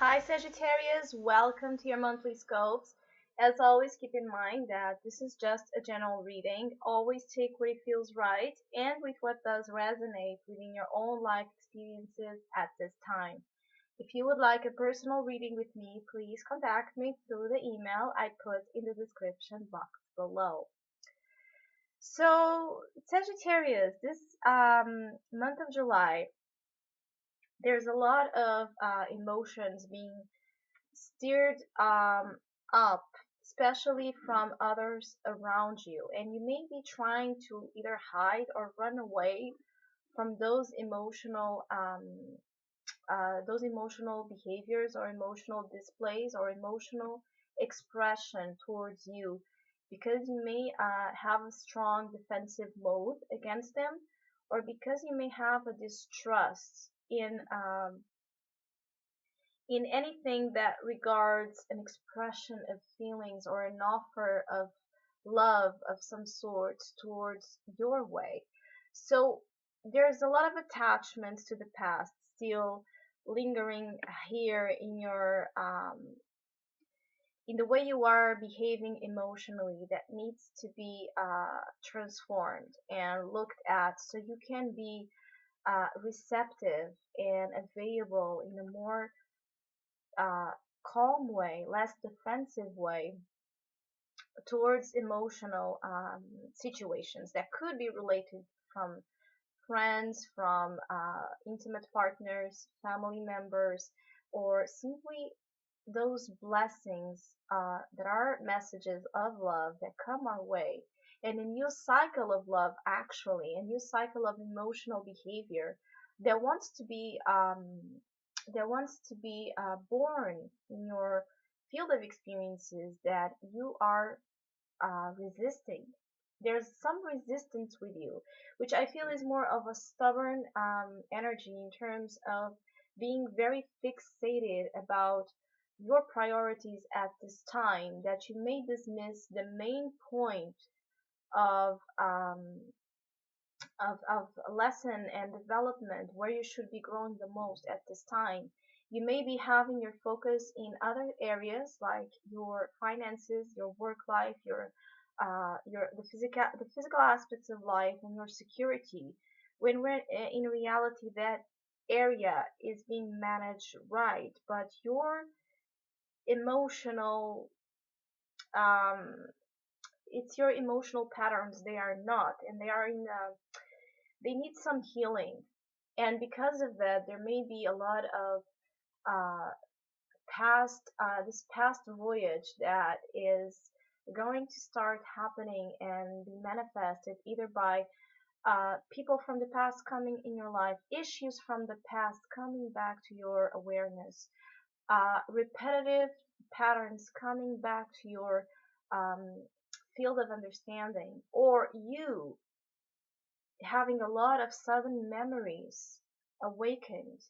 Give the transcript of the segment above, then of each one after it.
Hi Sagittarius, welcome to your monthly scopes. As always, keep in mind that this is just a general reading. Always take what feels right and with what does resonate within your own life experiences at this time. If you would like a personal reading with me, please contact me through the email I put in the description box below. So, Sagittarius, this month of July, there's a lot of emotions being stirred up, especially from others around you, and you may be trying to either hide or run away from those emotional behaviors or emotional displays or emotional expression towards you, because you may have a strong defensive mode against them, or because you may have a distrust in anything that regards an expression of feelings or an offer of love of some sort towards your way. So there's a lot of attachments to the past still lingering here in the way you are behaving emotionally that needs to be transformed and looked at so you can be receptive and available in a more uh, calm way, less defensive way towards emotional situations that could be related from friends, from intimate partners, family members, or simply those blessings that are messages of love that come our way. And a new cycle of love, actually, a new cycle of emotional behavior that wants to be born in your field of experiences that you are resisting. There's some resistance with you, which I feel is more of a stubborn energy in terms of being very fixated about your priorities at this time, that you may dismiss the main point of of lesson and development where you should be growing the most at this time. You may be having your focus in other areas like your finances, your work life, the physical aspects of life, and your security. When in reality that area is being managed right, but your emotional um, it's your emotional patterns, they are not, and they need some healing. And because of that, there may be a lot of uh, this past voyage that is going to start happening and be manifested either by people from the past coming in your life, issues from the past coming back to your awareness, repetitive patterns coming back to your um, field of understanding, or you having a lot of sudden memories awakened,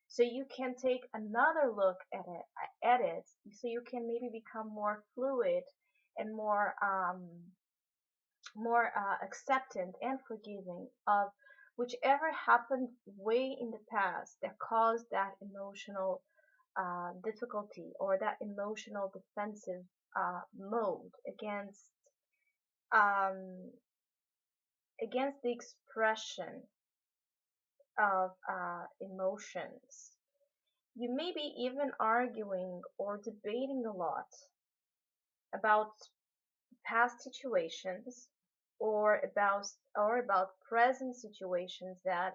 so you can take another look at it so you can maybe become more fluid and more acceptant and forgiving of whichever happened way in the past that caused that emotional difficulty or that emotional defensive mode um, against the expression of emotions. You may be even arguing or debating a lot about past situations or about present situations that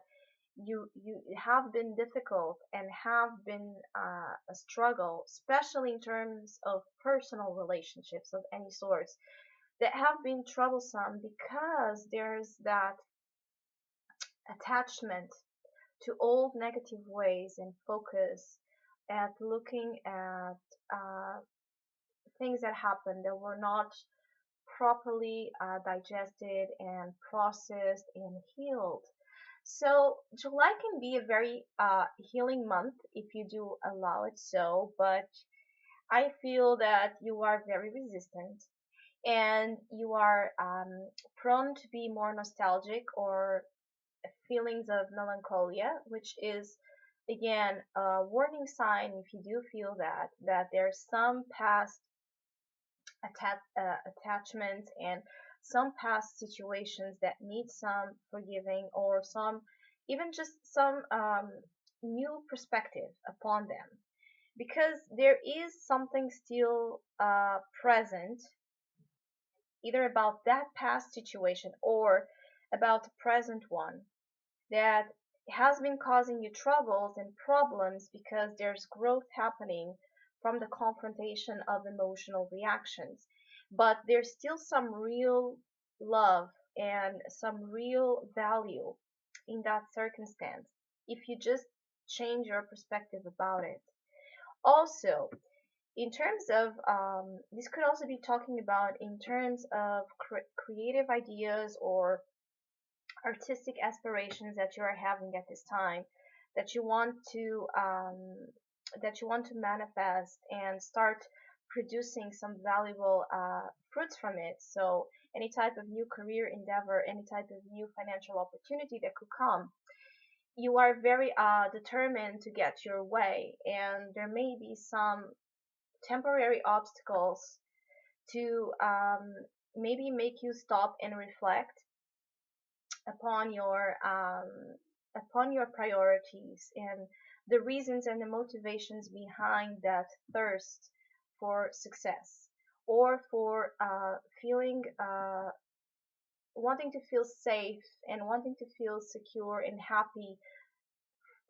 you have been difficult and have been a struggle, especially in terms of personal relationships of any sort that have been troublesome because there's that attachment to old negative ways and focus at looking at uh, things that happened that were not properly digested and processed and healed. So July can be a very healing month if you do allow it so, but I feel that you are very resistant and you are prone to be more nostalgic or feelings of melancholia, which is again, a warning sign if you do feel that there's some past attachments and some past situations that need some forgiving, or some, even just some new perspective upon them, because there is something still present, either about that past situation or about the present one, that has been causing you troubles and problems, because there's growth happening from the confrontation of emotional reactions. But there's still some real love and some real value in that circumstance if you just change your perspective about it. Also, in terms of this could also be talking about in terms of creative ideas or artistic aspirations that you are having at this time, that you want to manifest and start producing some valuable fruits from it. So any type of new career endeavor, any type of new financial opportunity that could come, you are very determined to get your way, and there may be some temporary obstacles to maybe make you stop and reflect upon your priorities and the reasons and the motivations behind that thirst for success, or for feeling wanting to feel safe and wanting to feel secure and happy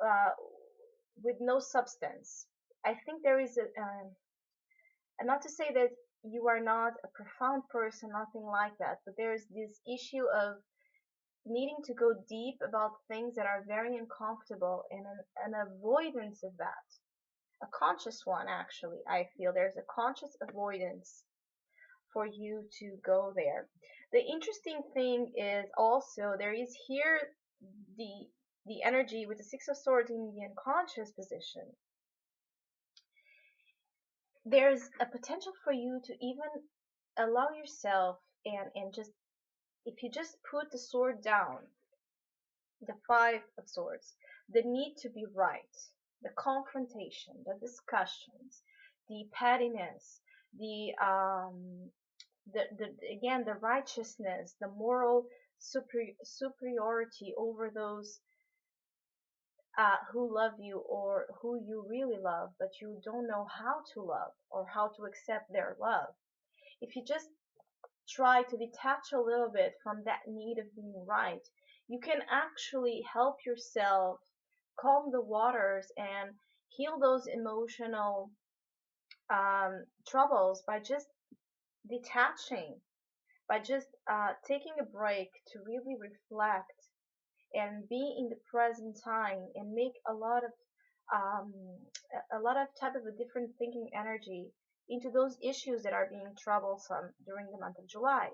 uh, with no substance. I think there is and not to say that you are not a profound person, nothing like that, but there's this issue of needing to go deep about things that are very uncomfortable, and an avoidance of that. A conscious one, actually. I feel there's a conscious avoidance for you to go there. The interesting thing is also there is here the the energy with the Six of Swords in the unconscious position. There's a potential for you to even allow yourself, and just, if you just put the sword down, the Five of Swords, the need to be right, the confrontation, the discussions, the pettiness, the again, the righteousness, the moral superiority over those who love you, or who you really love but you don't know how to love or how to accept their love. If you just try to detach a little bit from that need of being right, you can actually help yourself calm the waters and heal those emotional troubles by just detaching, by just taking a break to really reflect and be in the present time, and make um, a lot of type of a different thinking energy into those issues that are being troublesome during the month of July.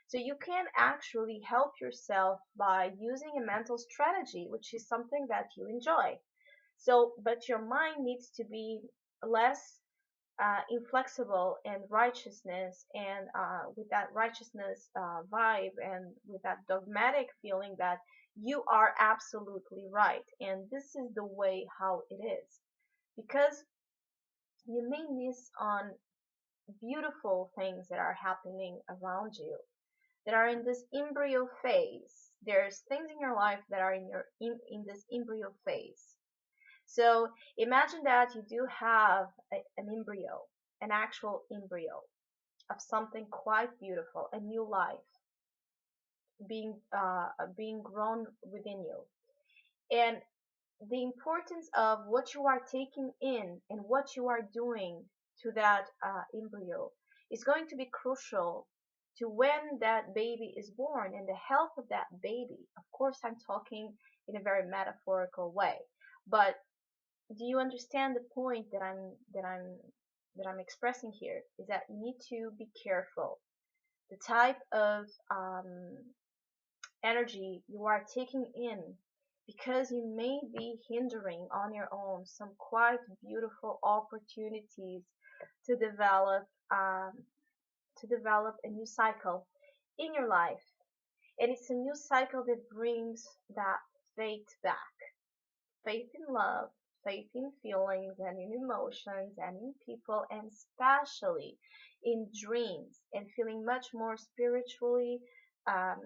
So you can actually help yourself by using a mental strategy, which is something that you enjoy. So, but your mind needs to be less inflexible and righteousness, and with that righteousness vibe, and with that dogmatic feeling that you are absolutely right and this is the way how it is, because you may miss on beautiful things that are happening around you, that are in this embryo phase. There's things in your life that are in this embryo phase. So imagine that you do have an embryo, an actual embryo of something quite beautiful, a new life being grown within you. And the importance of what you are taking in and what you are doing to that embryo is going to be crucial to when that baby is born and the health of that baby. Of course, I'm talking in a very metaphorical way, but do you understand the point that I'm expressing here? Is that you need to be careful the type of energy you are taking in, because you may be hindering on your own some quite beautiful opportunities to develop um, to develop a new cycle in your life. And it's a new cycle that brings that faith back, faith in love, faith in feelings and in emotions and in people, and especially in dreams, and feeling much more spiritually um,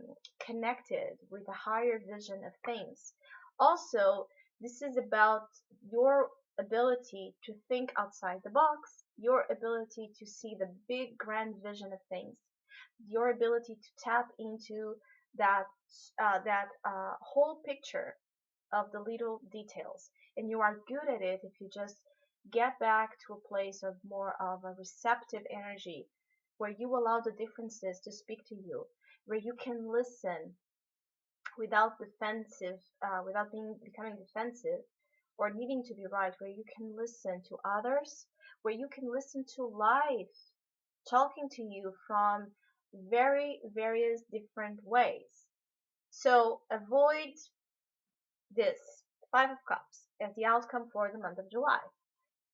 connected with a higher vision of things. Also, this is about your ability to think outside the box, your ability to see the big grand vision of things, your ability to tap into that whole picture of the little details. And you are good at it if you just get back to a place of more of a receptive energy, where you allow the differences to speak to you, where you can listen without becoming defensive or needing to be right, where you can listen to others, where you can listen to life talking to you from very various different ways. So avoid this Five of Cups as the outcome for the month of July.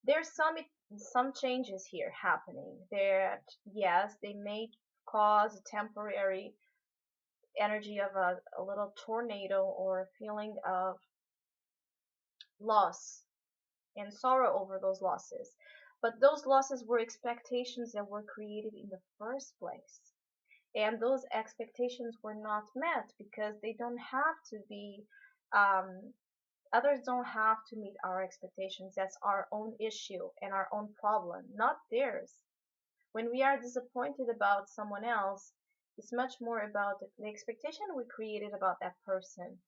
There's some changes here happening. That yes, they may cause a temporary energy of a little tornado or a feeling of loss and sorrow over those losses. But those losses were expectations that were created in the first place. And those expectations were not met because they don't have to be, um, others don't have to meet our expectations. That's our own issue and our own problem, not theirs. When we are disappointed about someone else, it's much more about the expectation we created about that person,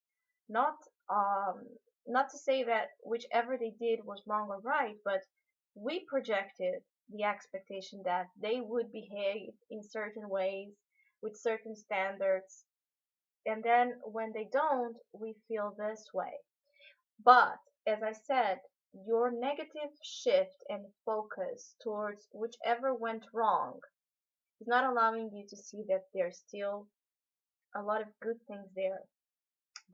not um, not to say that whichever they did was wrong or right, but we projected the expectation that they would behave in certain ways with certain standards, and then when they don't, we feel this way. But as I said, your negative shift and focus towards whichever went wrong is not allowing you to see that there's still a lot of good things there.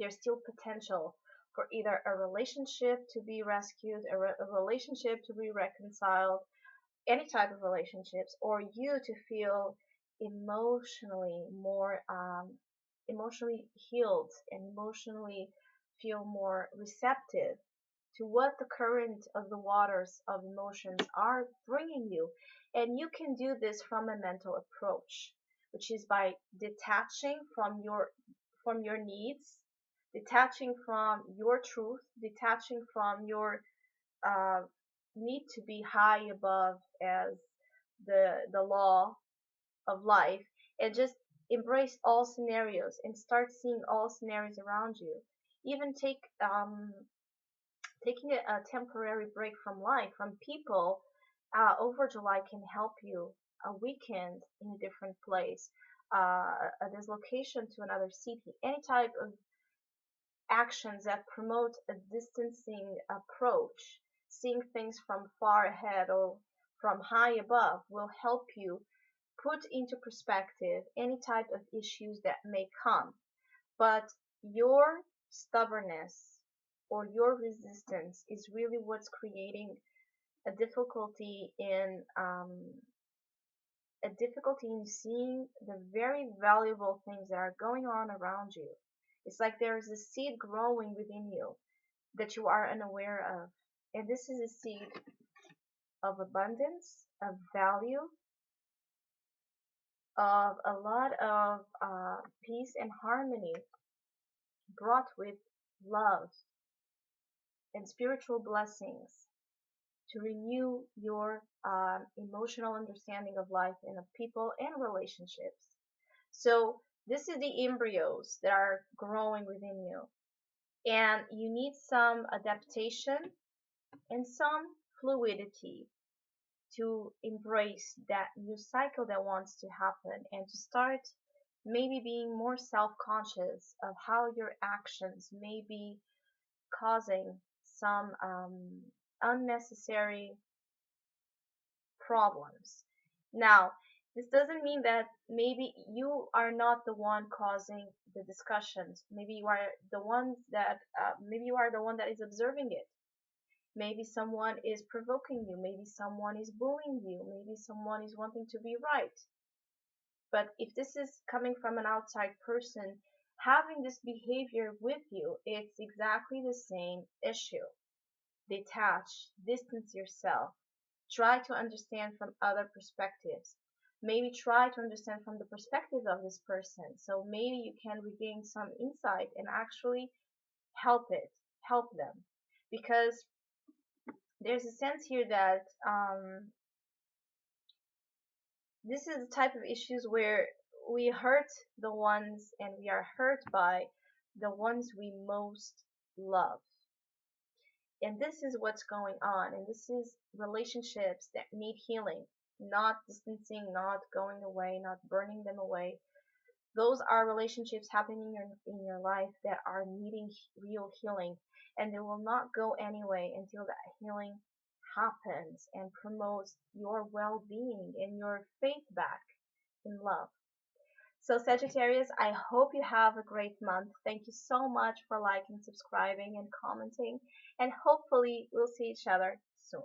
There's still potential for either a relationship to be rescued, a relationship to be reconciled, any type of relationships, or you to feel emotionally more emotionally healed and emotionally feel more receptive to what the current of the waters of emotions are bringing you. And you can do this from a mental approach, which is by detaching from your needs, detaching from your truth, detaching from your uh, need to be high above as the law of life, and just embrace all scenarios and start seeing all scenarios around you. Even taking a temporary break from life, from people, over July can help you. A weekend in a different place, a dislocation to another city, any type of actions that promote a distancing approach, seeing things from far ahead or from high above, will help you put into perspective any type of issues that may come. But your stubbornness or your resistance is really what's creating a difficulty in seeing the very valuable things that are going on around you. It's like there is a seed growing within you that you are unaware of. And this is a seed of abundance, of value, of a lot of peace and harmony brought with love and spiritual blessings to renew your emotional understanding of life and of people and relationships. So this is the embryos that are growing within you. And you need some adaptation and some fluidity to embrace that new cycle that wants to happen, and to start maybe being more self-conscious of how your actions may be causing some unnecessary problems. Now, this doesn't mean that maybe you are not the one causing the discussions. Maybe you are the ones that maybe you are the one that is observing it. Maybe someone is provoking you. Maybe someone is bullying you. Maybe someone is wanting to be right. But if this is coming from an outside person having this behavior with you, it's exactly the same issue. detach, distance yourself, try to understand from other perspectives. Maybe try to understand from the perspective of this person. So maybe you can regain some insight and actually help them. Because there's a sense here that this is the type of issues where we hurt the ones and we are hurt by the ones we most love. And this is what's going on. And this is relationships that need healing, not distancing, not going away, not burning them away. Those are relationships happening in your life that are needing real healing. And they will not go anyway until that healing happens and promotes your well-being and your faith back in love. So Sagittarius, I hope you have a great month. Thank you so much for liking, subscribing, and commenting. And hopefully we'll see each other soon.